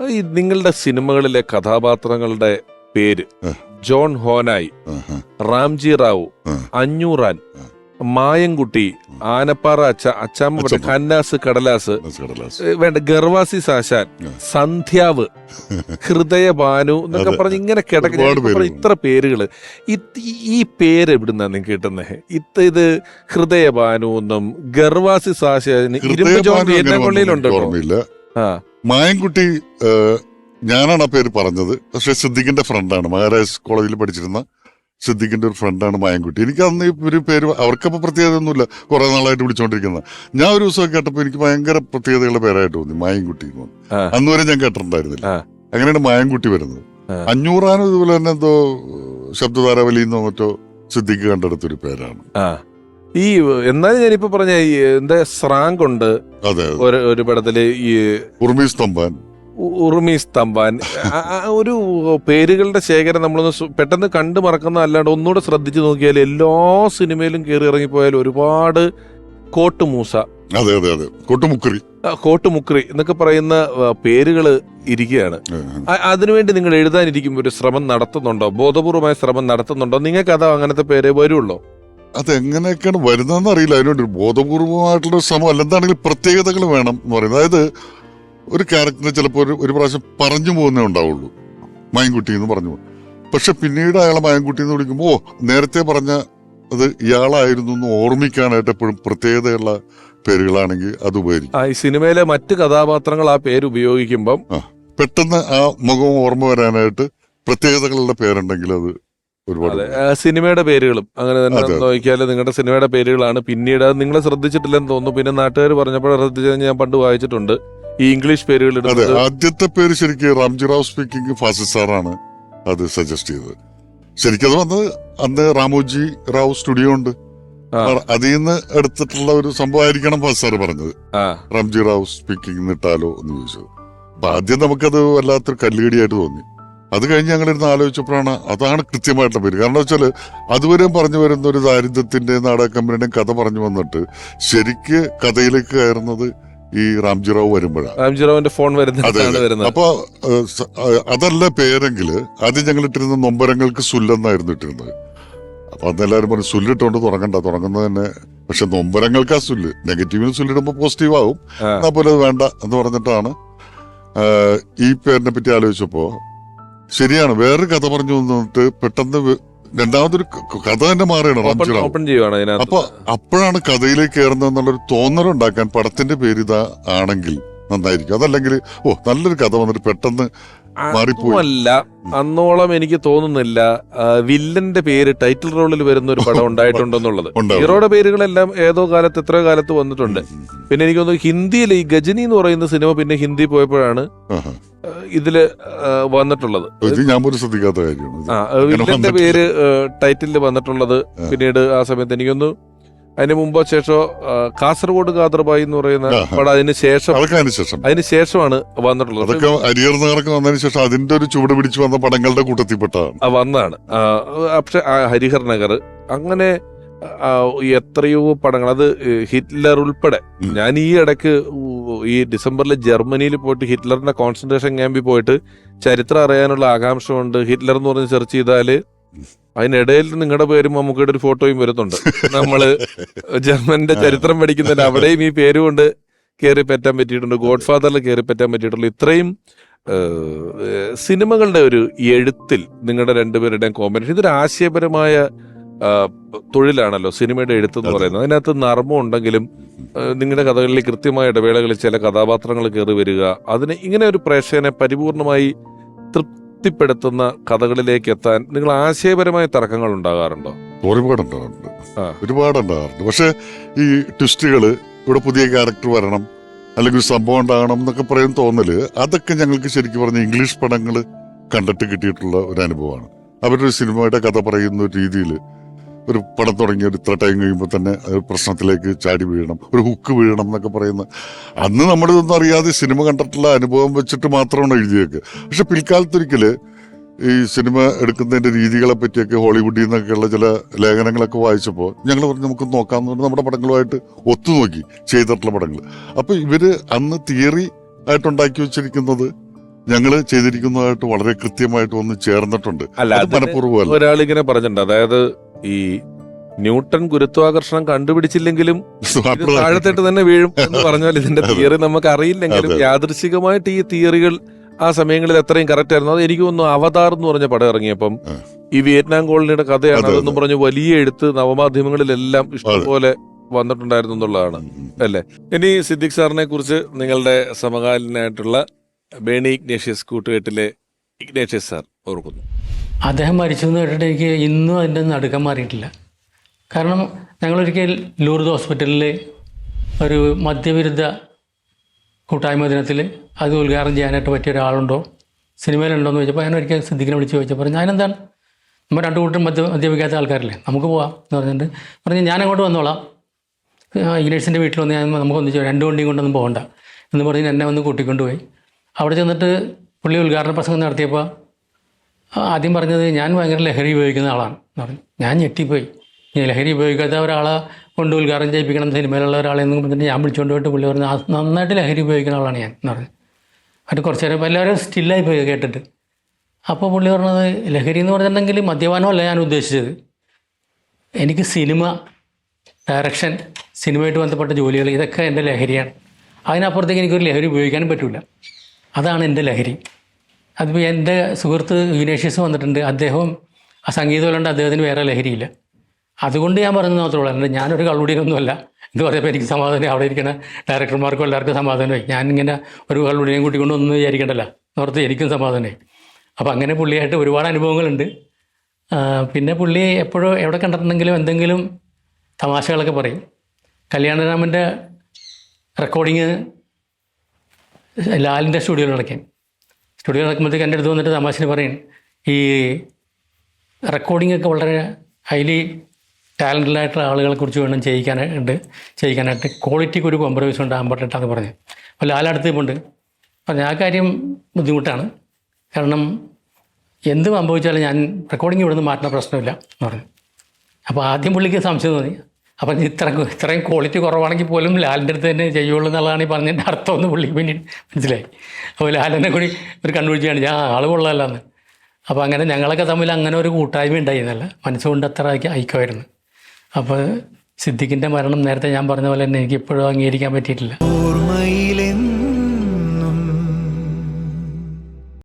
ഈ നിങ്ങളുടെ സിനിമകളിലെ കഥാപാത്രങ്ങളുടെ പേര് ജോൺ ഹോനായി, റാംജി റാവു, അഞ്ഞൂറാൻ, മായൻകുട്ടി, ആനപ്പാറ അച്ചാമ്മ, ഖന്നാസ് കടലാസ്, വേണ്ട ഗർവാസി സാശാൻ, സന്ധ്യാവ്, ഹൃദയഭാനു എന്നൊക്കെ പറഞ്ഞ് ഇങ്ങനെ കിടക്കുന്ന ഇത്ര പേരുകള്. ഈ പേര് എവിടുന്നാ നിങ്ങൾക്ക് കിട്ടുന്നത്? ഇത് ഹൃദയഭാനു എന്നും ഗർവാസി സാശാൻ ഇരുമ്പ് ജോൺ വിയറ്റ്നാംകൊള്ളിയിലുണ്ടോ? മായൻകുട്ടി ഞാനാണ് ആ പേര് പറഞ്ഞത്. പക്ഷെ സിദ്ദിഖിന്റെ ഫ്രണ്ടാണ്, മഹാരാജ് കോളേജിൽ പഠിച്ചിരുന്ന സിദ്ദിഖിന്റെ ഒരു ഫ്രണ്ടാണ് മായൻകുട്ടി. എനിക്ക് അന്ന് ഒരു പേര് അവർക്കപ്പോൾ പ്രത്യേകത ഒന്നുമില്ല, കുറെ നാളായിട്ട് വിളിച്ചോണ്ടിരിക്കുന്ന. ഞാൻ ഒരു ദിവസം കേട്ടപ്പോൾ എനിക്ക് ഭയങ്കര പ്രത്യേകതയുള്ള പേരായിട്ട് തോന്നി, മായൻകുട്ടി എന്ന് തോന്നി. അന്ന് വരെ ഞാൻ കേട്ടിട്ടുണ്ടായിരുന്നില്ല. അങ്ങനെയാണ് മായൻകുട്ടി വരുന്നത്. അഞ്ഞൂറാനും ഇതുപോലെ തന്നെ എന്തോ ശബ്ദധാരാവലിന്നോ മറ്റോ സിദ്ദിഖ് കണ്ടെടുത്തൊരു പേരാണ്. ഈ എന്നാലും ഞാനിപ്പോ പറഞ്ഞ എന്താ സ്രാങ്ക് ഉണ്ട് ഒരു പടത്തില്, ഈ ഉറുമീസ് തമ്പാൻ, ഒരു പേരുകളുടെ ശേഖരം നമ്മളൊന്ന് പെട്ടെന്ന് കണ്ടു മറക്കുന്ന അല്ലാണ്ട് ഒന്നുകൂടെ ശ്രദ്ധിച്ചു നോക്കിയാൽ എല്ലാ സിനിമയിലും കയറി ഇറങ്ങിപ്പോയാൽ ഒരുപാട് കോട്ടുമൂസ, കോട്ടുമുക്രി എന്നൊക്കെ പറയുന്ന പേരുകൾ ഇരിക്കുകയാണ്. അതിനുവേണ്ടി നിങ്ങൾ എഴുതാനിരിക്കുമ്പോൾ ഒരു ശ്രമം നടത്തുന്നുണ്ടോ? ബോധപൂർവമായ ശ്രമം നടത്തുന്നുണ്ടോ? നിങ്ങൾക്ക് അത് അങ്ങനത്തെ പേര് വരുള്ളൂ? അതെങ്ങനെയൊക്കെയാണ് വരുന്നതെന്ന് അറിയില്ല. അതിനുവേണ്ടി ബോധപൂർവമായിട്ടുള്ള ശ്രമം അല്ല, എന്താണെങ്കിലും പ്രത്യേകതകൾ വേണം എന്ന് പറയുന്നത്. അതായത് ഒരു ക്യാരക്ടറിന് ചിലപ്പോൾ ഒരു പ്രാവശ്യം പറഞ്ഞു പോകുന്നേ ഉണ്ടാവുള്ളൂ, മായൻകുട്ടി എന്ന് പറഞ്ഞു പോകും. പക്ഷെ പിന്നീട് അയാളെ മായൻകുട്ടി എന്ന് വിളിക്കുമ്പോൾ നേരത്തെ പറഞ്ഞ അത് ഇയാളായിരുന്നു എന്ന് ഓർമ്മിക്കാനായിട്ട് എപ്പോഴും പ്രത്യേകതയുള്ള പേരുകളാണെങ്കിൽ അത് ഉപകരിക്കും. ഈ സിനിമയിലെ മറ്റ് കഥാപാത്രങ്ങൾ ആ പേര് ഉപയോഗിക്കുമ്പം പെട്ടെന്ന് ആ മുഖം ഓർമ്മ വരാനായിട്ട് പ്രത്യേകതകളുടെ പേരുണ്ടെങ്കിൽ അത് ഒരുപാട്. സിനിമയുടെ പേരുകളും അങ്ങനെ തന്നെ നോക്കിയാൽ നിങ്ങളുടെ സിനിമയുടെ പേരുകളാണ് പിന്നീട് അത് നിങ്ങളെ ശ്രദ്ധിച്ചിട്ടില്ലെന്ന് തോന്നുന്നു. പിന്നെ നാട്ടുകാർ പറഞ്ഞപ്പോൾ ശ്രദ്ധിച്ചത് ഞാൻ പണ്ട് വായിച്ചിട്ടുണ്ട്, ഈ ഇംഗ്ലീഷ് പേരുകൾ. അതെ, ആദ്യത്തെ പേര് ശരിക്കും റാംജി റാവു സ്പീക്കിംഗ് ഫാസിൽ സാറാണ് അത് സജസ്റ്റ് ചെയ്തത്. ശരിക്കും അത് വന്നത് അന്ന് രാമോജി റാവു സ്റ്റുഡിയോ ഉണ്ട്, അതിൽ നിന്ന് എടുത്തിട്ടുള്ള ഒരു സംഭവമായിരിക്കണം ഫാസിൽ സാറ് പറഞ്ഞത്. റാംജി റാവു സ്പീക്കിംഗ് ഇട്ടാലോ എന്ന് ചോദിച്ചത്. അപ്പൊ ആദ്യം നമുക്കത് വല്ലാത്തൊരു കല്ലുകടിയായിട്ട് തോന്നി. അത് കഴിഞ്ഞ് ഞങ്ങളിരുന്ന് ആലോചിച്ചപ്പോഴാണ് അതാണ് കൃത്യമായിട്ടുള്ള പേര്. കാരണം വെച്ചാല് അതുവരെയും പറഞ്ഞു വരുന്ന ഒരു ദാരിദ്ര്യത്തിന്റെ നാടക കമ്പനിയുടെയും കഥ പറഞ്ഞു വന്നിട്ട് ശരിക്ക് കഥയിലേക്ക് കയറുന്നത് ഈ റാംജി റാവു വരുമ്പോഴാണ്. റാംജി റാവുവിന്റെ ഫോൺ വരുന്നത്. അപ്പൊ അതല്ല പേരെങ്കില് ആദ്യം ഞങ്ങൾ ഇട്ടിരുന്ന നൊമ്പരങ്ങൾക്ക് സുല്ലെന്നായിരുന്നു ഇട്ടിരുന്നത്. അപ്പൊ അന്ന് എല്ലാവരും പറഞ്ഞു സുല്ലിട്ടുകൊണ്ട് തുടങ്ങുന്നത് തന്നെ. പക്ഷെ നൊമ്പരങ്ങൾക്ക് ആ സുല്ല്, നെഗറ്റീവിന് സുല്ലിടുമ്പോ പോസിറ്റീവ് ആവും, അതുപോലെ അത് വേണ്ട എന്ന് പറഞ്ഞിട്ടാണ് ഈ പേരിനെ പറ്റി ആലോചിച്ചപ്പോ ശരിയാണ്. വേറൊരു കഥ പറഞ്ഞു വന്നിട്ട് പെട്ടെന്ന് രണ്ടാമതൊരു കഥ തന്നെ മാറിയാണ് റാംജി റാവു. അപ്പൊ അപ്പോഴാണ് കഥയിലേക്ക് കയറുന്നത് എന്നുള്ളൊരു തോന്നലുണ്ടാക്കാൻ പടത്തിന്റെ പേര് ഇതാ ആണെങ്കിൽ നന്നായിരിക്കും. അതല്ലെങ്കിൽ നല്ലൊരു കഥ വന്നിട്ട് പെട്ടെന്ന് മാറിപ്പോയില്ല. അന്നോളം എനിക്ക് തോന്നുന്നില്ല വില്ലന്റെ പേര് ടൈറ്റിൽ റോളിൽ വരുന്ന ഒരു പടം ഉണ്ടായിട്ടുണ്ടെന്നുള്ളത്. ഹീറോയുടെ പേരുകളെല്ലാം ഏതോ കാലത്ത് എത്രയോ കാലത്ത് വന്നിട്ടുണ്ട്. പിന്നെ എനിക്ക് തോന്നുന്നു ഹിന്ദിയിൽ ഈ ഗജനി എന്ന് പറയുന്ന സിനിമ പിന്നെ ഹിന്ദി പോയപ്പോഴാണ് ഇതില് വന്നിട്ടുള്ളത്. വില്ലന്റെ പേര് ടൈറ്റിലിൽ വന്നിട്ടുള്ളത് പിന്നീട് ആ സമയത്ത് എനിക്കൊന്ന് അതിന് മുമ്പോ ശേഷമോ കാസർഗോഡ് കാദർബായി എന്ന് പറയുന്ന പടം അതിന് ശേഷമാണ് വന്നിട്ടുള്ളത്. ശേഷം അതിന്റെ ഒരു ചുവട് പിടിച്ചു വന്ന പടങ്ങളുടെ കൂട്ടത്തിൽപ്പെട്ടാണ് വന്നതാണ്. പക്ഷെ ഹരിഹർ നഗർ അങ്ങനെ എത്രയോ പടങ്ങൾ, അത് ഹിറ്റ്ലർ ഉൾപ്പെടെ. ഞാൻ ഈ ഇടയ്ക്ക് ഈ ഡിസംബറിൽ ജർമ്മനിയിൽ പോയിട്ട് ഹിറ്റ്ലറിന്റെ കോൺസെൻട്രേഷൻ ക്യാമ്പിൽ പോയിട്ട് ചരിത്രം അറിയാനുള്ള ആകാംക്ഷ കൊണ്ട് ഹിറ്റ്ലർ എന്ന് പറഞ്ഞ് സെർച്ച് ചെയ്താല് അതിനിടയിൽ നിങ്ങളുടെ പേരും മമ്മൂക്കയുടെ ഒരു ഫോട്ടോയും വരുന്നുണ്ട്. നമ്മള് ജർമ്മന്റെ ചരിത്രം പഠിക്കുന്നതിൽ അവിടെയും ഈ പേര് കൊണ്ട് കയറി പറ്റാൻ പറ്റിയിട്ടുണ്ട്. ഗോഡ് ഫാദറിൽ കയറി പറ്റാൻ പറ്റിയിട്ടുള്ളൂ. ഇത്രയും സിനിമകളുടെ ഒരു എഴുത്തിൽ നിങ്ങളുടെ രണ്ടുപേരുടെയും കോമ്പിനേഷൻ, ഇതൊരു ആശയപരമായ തൊഴിലാണല്ലോ സിനിമയുടെ എഴുത്തെന്ന് പറയുന്നത്. അതിനകത്ത് നർമ്മം ഉണ്ടെങ്കിലും നിങ്ങളുടെ കഥകളിൽ കൃത്യമായ ഇടവേളകളിൽ ചില കഥാപാത്രങ്ങൾ കയറി വരിക, അതിന് ഇങ്ങനെ ഒരു പ്രേക്ഷകനെ പരിപൂർണമായി തൃപ്തിപ്പെടുത്തുന്ന കഥകളിലേക്ക് എത്താൻ നിങ്ങൾ ആശയപരമായ തർക്കങ്ങൾ ഉണ്ടാകാറുണ്ടോ? ഒരുപാടുണ്ടാകാറുണ്ട്. പക്ഷെ ഈ ട്വിസ്റ്റുകള്, ഇവിടെ പുതിയ ക്യാരക്ടർ വരണം അല്ലെങ്കിൽ ഒരു സംഭവം ഉണ്ടാകണം എന്നൊക്കെ പറയും തോന്നല്, അതൊക്കെ ഞങ്ങൾക്ക് ശരിക്കും പറഞ്ഞ ഇംഗ്ലീഷ് പടങ്ങൾ കണ്ടിട്ട് കിട്ടിയിട്ടുള്ള ഒരു അനുഭവമാണ്. അവരുടെ സിനിമയുടെ കഥ പറയുന്ന രീതിയിൽ ഒരു പടം തുടങ്ങി ഒരു ഇത്ര ടൈം കഴിയുമ്പോൾ തന്നെ പ്രശ്നത്തിലേക്ക് ചാടി വീഴണം, ഒരു ഹുക്ക് വീഴണം എന്നൊക്കെ പറയുന്ന, അന്ന് നമ്മളിതൊന്നും അറിയാതെ സിനിമ കണ്ടിട്ടുള്ള അനുഭവം വെച്ചിട്ട് മാത്രമാണ് എഴുതിയേക്ക്. പക്ഷെ പിൽക്കാലത്തൊരിക്കല് ഈ സിനിമ എടുക്കുന്നതിന്റെ രീതികളെ പറ്റിയൊക്കെ ഹോളിവുഡിൽ നിന്നൊക്കെയുള്ള ചില ലേഖനങ്ങളൊക്കെ വായിച്ചപ്പോൾ ഞങ്ങൾ പറഞ്ഞു നമുക്ക് നോക്കാമെന്ന് പറഞ്ഞാൽ നമ്മുടെ പടങ്ങളുമായിട്ട് ഒത്തുനോക്കി ചെയ്തിട്ടുള്ള പടങ്ങൾ. അപ്പൊ ഇവര് അന്ന് തിയറി ആയിട്ടുണ്ടാക്കി വെച്ചിരിക്കുന്നത് ഞങ്ങള് ചെയ്തിരിക്കുന്നതായിട്ട് വളരെ കൃത്യമായിട്ട് വന്ന് ചേർന്നിട്ടുണ്ട്. അല്ല, അത് അതിന് മനഃപൂർവ്വമല്ല. ഒരാളിങ്ങനെ പറഞ്ഞിട്ടുണ്ട്, അതായത് ഈ ന്യൂട്ടൺ ഗുരുത്വാകർഷണം കണ്ടുപിടിച്ചില്ലെങ്കിലും ഇത് താഴത്തേട്ട് തന്നെ വീഴും എന്ന് പറഞ്ഞാൽ ഇതിന്റെ തിയറി നമുക്ക് അറിയില്ലെങ്കിലും അതെ. യാദൃശികമായിട്ട് ഈ തിയറികൾ ആ സമയങ്ങളിൽ എത്രയും കറക്റ്റ് ആയിരുന്നു. അത് എനിക്ക് തോന്നുന്നു അവതാർ എന്ന് പറഞ്ഞ പടം ഇറങ്ങിയപ്പം ഈ വിയറ്റ്നാം കോളനിയുടെ കഥയാണ് അതെ, അതെന്നും പറഞ്ഞ് വലിയ എഴുത്ത് നവമാധ്യമങ്ങളിലെല്ലാം ഇഷ്ടംപോലെ വന്നിട്ടുണ്ടായിരുന്നു എന്നുള്ളതാണ് അല്ലേ. ഇനി സിദ്ദിഖ് സാറിനെ കുറിച്ച് നിങ്ങളുടെ സമകാലീനായിട്ടുള്ള ബേണി ഇഗ്നേഷ്യസ് കൂട്ടുകെട്ടിലെ ഇഗ്നേഷ്യസ് സാർ ഓർക്കുന്നു. അദ്ദേഹം മരിച്ചു എന്ന് കേട്ടിട്ട് എനിക്ക് ഇന്നും അതിൻ്റെ നടുക്കം മാറിയിട്ടില്ല. കാരണം ഞങ്ങളൊരിക്കൽ ലൂർദ് ഹോസ്പിറ്റലിൽ ഒരു മദ്യവിരുദ്ധ കൂട്ടായ്മ ദിനത്തിൽ അത് ഉദ്ഘാടനം ചെയ്യാനായിട്ട് പറ്റിയ ഒരാളുണ്ടോ, സിനിമയിലുണ്ടോ എന്ന് ചോദിച്ചപ്പോൾ ഞാൻ ഒരിക്കൽ സിദ്ദിഖിനെ വിളിച്ച് ചോദിച്ചപ്പോൾ ഞാനെന്താണ്, നമ്മൾ രണ്ടു കൂട്ടരും മദ്യപിക്കാത്ത ആൾക്കാരല്ലേ, നമുക്ക് പോവാം എന്ന് പറഞ്ഞിട്ട് പറഞ്ഞ് ഞാൻ അങ്ങോട്ട് വന്നോളാം, ഇഗ്നേഷ്യസിൻ്റെ വീട്ടിൽ വന്ന് ഞാൻ നമുക്ക് ഒന്നിച്ച് 2 വണ്ടിയും കൊണ്ടൊന്നും പോകണ്ട എന്ന് പറഞ്ഞ് എന്നെ വന്ന് കൂട്ടിക്കൊണ്ടുപോയി. അവിടെ ചെന്നിട്ട് പുള്ളി ഉദ്ഘാടന പ്രസംഗം നടത്തിയപ്പോൾ ആദ്യം പറഞ്ഞത് ഞാൻ ഭയങ്കര ലഹരി ഉപയോഗിക്കുന്ന ആളാണ് എന്ന് പറഞ്ഞു. ഞാൻ ഞെട്ടിപ്പോയി. ലഹരി ഉപയോഗിക്കാത്ത ഒരാളെ കൊണ്ട് ഉദ്ഘാടനം ചെയ്യിപ്പിക്കണം സിനിമയിലുള്ള ഒരാളെ എന്ന് പറഞ്ഞിട്ട് ഞാൻ വിളിച്ചുകൊണ്ട് പോയിട്ട് പുള്ളി പറഞ്ഞു നന്നായിട്ട് ലഹരി ഉപയോഗിക്കുന്ന ആളാണ് ഞാൻ എന്ന് പറഞ്ഞു. അത് കുറച്ച് നേരം എല്ലാവരും സ്റ്റില്ലായി പോയി കേട്ടിട്ട്. അപ്പോൾ പുള്ളി പറഞ്ഞത് ലഹരി എന്ന് പറഞ്ഞിട്ടുണ്ടെങ്കിൽ മദ്യപാനമല്ല ഞാൻ ഉദ്ദേശിച്ചത്, എനിക്ക് സിനിമ, ഡയറക്ഷൻ, സിനിമയായിട്ട് ബന്ധപ്പെട്ട ജോലികൾ ഇതൊക്കെ എൻ്റെ ലഹരിയാണ്. അതിനപ്പുറത്തേക്ക് എനിക്കൊരു ലഹരി ഉപയോഗിക്കാനും പറ്റില്ല. അതാണ് എൻ്റെ ലഹരി. അതിപ്പോൾ എൻ്റെ സുഹൃത്ത് ഇഗ്നേഷ്യസ് വന്നിട്ടുണ്ട്, അദ്ദേഹവും ആ സംഗീതമല്ലാണ്ട് അദ്ദേഹത്തിന് വേറെ ലഹരിയില്ല. അതുകൊണ്ട് ഞാൻ പറയുന്നത് മാത്രമേ ഉള്ളൂ, അല്ലാണ്ട് ഞാനൊരു കള്ളുടിയൊന്നുമല്ല എന്ന് പറഞ്ഞപ്പോൾ എനിക്ക് സമാധാനം, അവിടെ ഇരിക്കുന്ന ഡയറക്ടർമാർക്കും എല്ലാവർക്കും സമാധാനമായി. ഞാനിങ്ങനെ ഒരു കള്ളുടിയും കൂട്ടിക്കൊണ്ട് ഒന്നും വിചാരിക്കേണ്ടല്ല എന്നോർത്ത് എനിക്കും സമാധാനമായി. അപ്പോൾ അങ്ങനെ പുള്ളിയായിട്ട് ഒരുപാട് അനുഭവങ്ങളുണ്ട്. പിന്നെ പുള്ളി എപ്പോഴും എവിടെ കണ്ടിട്ടുണ്ടെങ്കിലും എന്തെങ്കിലും തമാശകളൊക്കെ പറയും. കല്യാണരാമൻ്റെ റെക്കോർഡിങ് ലാലിൻ്റെ സ്റ്റുഡിയോയിൽ നടക്കുമ്പോഴത്തേക്ക് എൻ്റെ അടുത്ത് വന്നിട്ട് തമാശന് പറയും, ഈ റെക്കോർഡിങ്ങൊക്കെ വളരെ ഹൈലി ടാലൻ്റഡായിട്ടുള്ള ആളുകളെ കുറിച്ച് വേണം ചെയ്യിക്കാനായിട്ട് ക്വാളിറ്റിക്ക് ഒരു കോംപ്രമൈസ് ഉണ്ട് ആമ്പട്ടിട്ടാന്ന് പറഞ്ഞു. അപ്പോൾ ലാലടുത്ത് ഇപ്പോണ്ട് അപ്പം ആ കാര്യം ബുദ്ധിമുട്ടാണ്, കാരണം എന്ത് സംഭവിച്ചാലും ഞാൻ റെക്കോർഡിങ് ഇവിടെ നിന്ന് മാറ്റുന്ന പ്രശ്നമില്ല എന്ന് പറഞ്ഞു. അപ്പോൾ ആദ്യം പുള്ളിക്ക് സംശയം തോന്നി. അപ്പം ഇത്രയും ക്വാളിറ്റി കുറവാണെങ്കിൽ പോലും ലാലിൻ്റെ അടുത്ത് തന്നെ ചെയ്യുള്ളൂ എന്നുള്ളതാണ് ഈ പറഞ്ഞതിൻ്റെ അർത്ഥമെന്ന് പുള്ളിക്ക് പിന്നീട് മനസ്സിലായി. അപ്പോൾ ലാലിനെ കൂടി ഒരു കണ്ടുപിടിച്ചാണ് ഞാൻ ആൾ കൊള്ളാമല്ലെന്ന്. അപ്പോൾ അങ്ങനെ ഞങ്ങളൊക്കെ തമ്മിൽ അങ്ങനെ ഒരു കൂട്ടായ്മ ഉണ്ടായിരുന്നല്ല, മനസ്സുകൊണ്ട് അത്ര ഐക്യമായിരുന്നു. അപ്പോൾ സിദ്ദിഖിൻ്റെ മരണം നേരത്തെ ഞാൻ പറഞ്ഞ പോലെ തന്നെ എനിക്ക് ഇപ്പോഴും അംഗീകരിക്കാൻ പറ്റിയിട്ടില്ല.